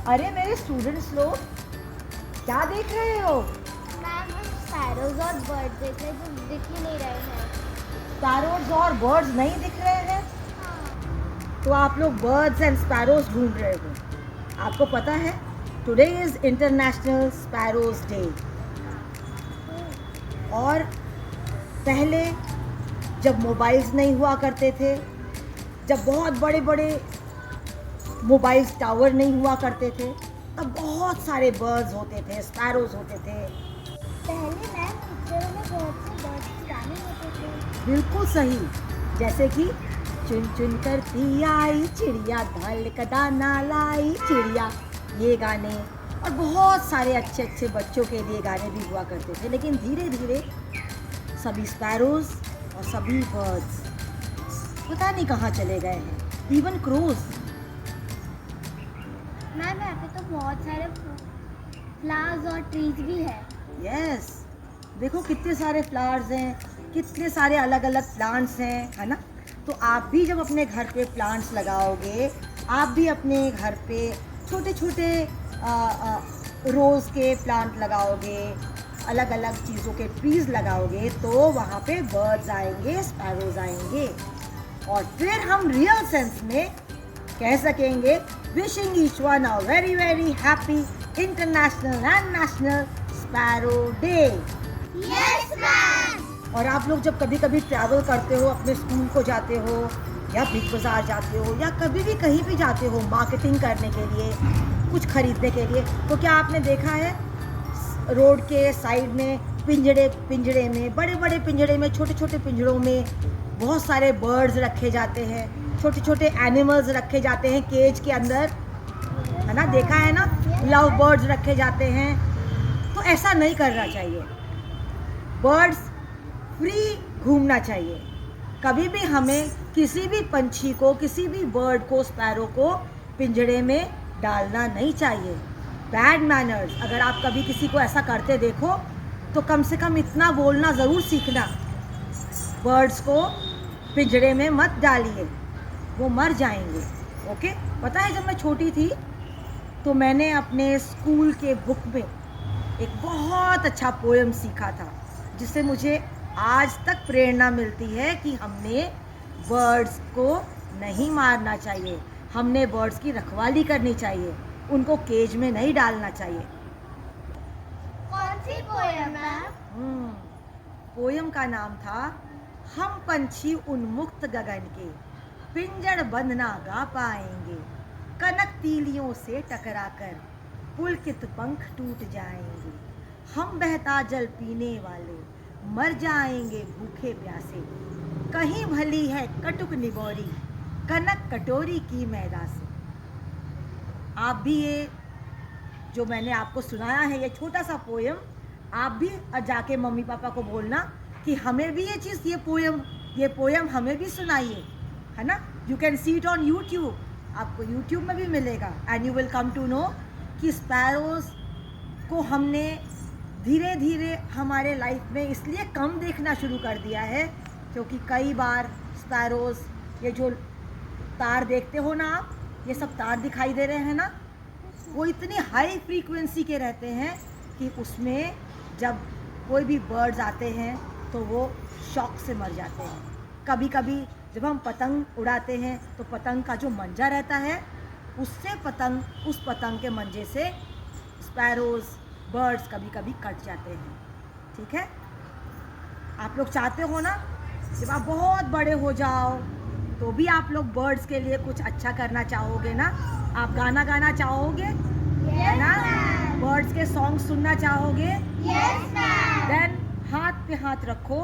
अरे मेरे स्टूडेंट्स लोग, क्या देख रहे हो? मैम हम स्पैरोज और बर्ड देख रहे हैं जो दिख ही नहीं रहे हैं। स्पैरोज और बर्ड्स नहीं दिख रहे हैं, हाँ। तो आप लोग बर्ड्स एंड स्पैरोज ढूंढ रहे हो। आपको पता है today is international sparrows day. और पहले जब मोबाइल्स नहीं हुआ करते थे, जब बहुत बड़े बड़े मोबाइल टावर नहीं हुआ करते थे, तब बहुत सारे बर्ड्स होते थे, स्पैरोज होते थे। पहले मैम पिक्चरों में बहुत से बर्ड्स के गाने होते थे। बिल्कुल सही, जैसे कि चुन चुन करती आई चिड़िया, दाल का दाना लाई चिड़िया, ये गाने। और बहुत सारे अच्छे अच्छे बच्चों के लिए गाने भी हुआ करते थे। लेकिन धीरे धीरे सभी स्पैरोज और सभी बर्ड्स पता नहीं कहाँ चले गए हैं, इवन क्रोज। मैम यहाँ पे तो बहुत सारे फ्लावर्स और ट्रीज भी है। यस, देखो कितने सारे फ्लावर्स हैं, कितने सारे अलग अलग प्लांट्स हैं, है ना। तो आप भी जब अपने घर पे प्लांट्स लगाओगे, आप भी अपने घर पे छोटे छोटे रोज़ के प्लांट लगाओगे, अलग अलग चीज़ों के ट्रीज लगाओगे, तो वहाँ पे बर्ड्स आएंगे, स्पैरोज आएंगे। और फिर हम रियल सेंस में कह सकेंगे wishing each one a very very happy international and national sparrow day. Yes ma'am. और आप लोग जब कभी कभी ट्रैवल करते हो, अपने स्कूल को जाते हो या बिग बाज़ार जाते हो या कभी भी कहीं भी जाते हो मार्केटिंग करने के लिए, कुछ खरीदने के लिए, तो क्या आपने देखा है रोड के साइड में पिंजड़े में, बड़े बड़े पिंजड़े में, छोटे छोटे पिंजड़ों में बहुत सारे बर्ड्स रखे जाते हैं, छोटे छोटे एनिमल्स रखे जाते हैं केज के अंदर, है ना, देखा है ना, लव बर्ड्स रखे जाते हैं। तो ऐसा नहीं करना चाहिए, बर्ड्स फ्री घूमना चाहिए। कभी भी हमें किसी भी पंछी को, किसी भी बर्ड को, स्पैरो को पिंजड़े में डालना नहीं चाहिए। Bad manners. अगर आप कभी किसी को ऐसा करते देखो तो कम से कम इतना बोलना ज़रूर सीखना, बर्ड्स को पिंजड़े में मत डालिए, वो मर जाएंगे। ओके। पता है जब मैं छोटी थी तो मैंने अपने स्कूल के बुक में एक बहुत अच्छा पोएम सीखा था, जिससे मुझे आज तक प्रेरणा मिलती है कि हमने बर्ड्स को नहीं मारना चाहिए, हमने बर्ड्स की रखवाली करनी चाहिए, उनको केज में नहीं डालना चाहिए। कौन सी पोएम मैम? पोएम का नाम था हम पंछी उन्मुक्त गगन के, पिंजड़ बंद ना गा पाएंगे, कनक तीलियों से टकराकर पुलकित पंख टूट जाएंगे, हम बहता जल पीने वाले मर जाएंगे भूखे प्यासे, कहीं भली है कटुक निगोरी कनक कटोरी की मैदा से। आप भी ये जो मैंने आपको सुनाया है, ये छोटा सा पोएम, आप भी जाके मम्मी पापा को बोलना कि हमें भी ये चीज़, ये पोएम हमें भी सुनाइए, है ना। You can see it on YouTube, आपको यूट्यूब में भी मिलेगा। And you will come to know कि स्पैरोज को हमने धीरे धीरे हमारे लाइफ में इसलिए कम देखना शुरू कर दिया है क्योंकि कई बार स्पैरोज, ये जो तार देखते हो ना आप, ये सब तार दिखाई दे रहे हैं ना, वो इतनी हाई फ्रीक्वेंसी के रहते हैं कि उसमें जब कोई भी बर्ड्स आते हैं तो वो शॉक से मर जाते हैं। कभी कभी जब हम पतंग उड़ाते हैं तो पतंग का जो मंजा रहता है, उससे उस पतंग के मंजे से स्पैरोज, बर्ड्स कभी कभी कट जाते हैं। ठीक है। आप लोग चाहते हो ना जब आप बहुत बड़े हो जाओ तो भी आप लोग बर्ड्स के लिए कुछ अच्छा करना चाहोगे ना, आप गाना गाना चाहोगे, है ना, बर्ड्स के सॉन्ग सुनना चाहोगे। Yes ma'am. देन हाथ पे हाथ रखो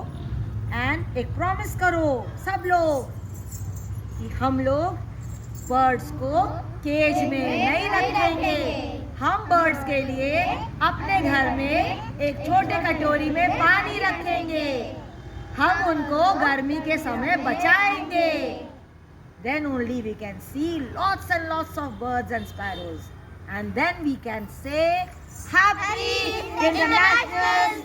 एंड एक प्रॉमिस करो सब लोग कि हम लोग बर्ड्स को केज में नहीं रखेंगे, हम बर्ड्स के लिए अपने घर में एक छोटे कटोरी में पानी रखेंगे, हम उनको गर्मी के समय बचाएंगे। Then only we can see lots and lots of birds and sparrows, and then we can say Happy International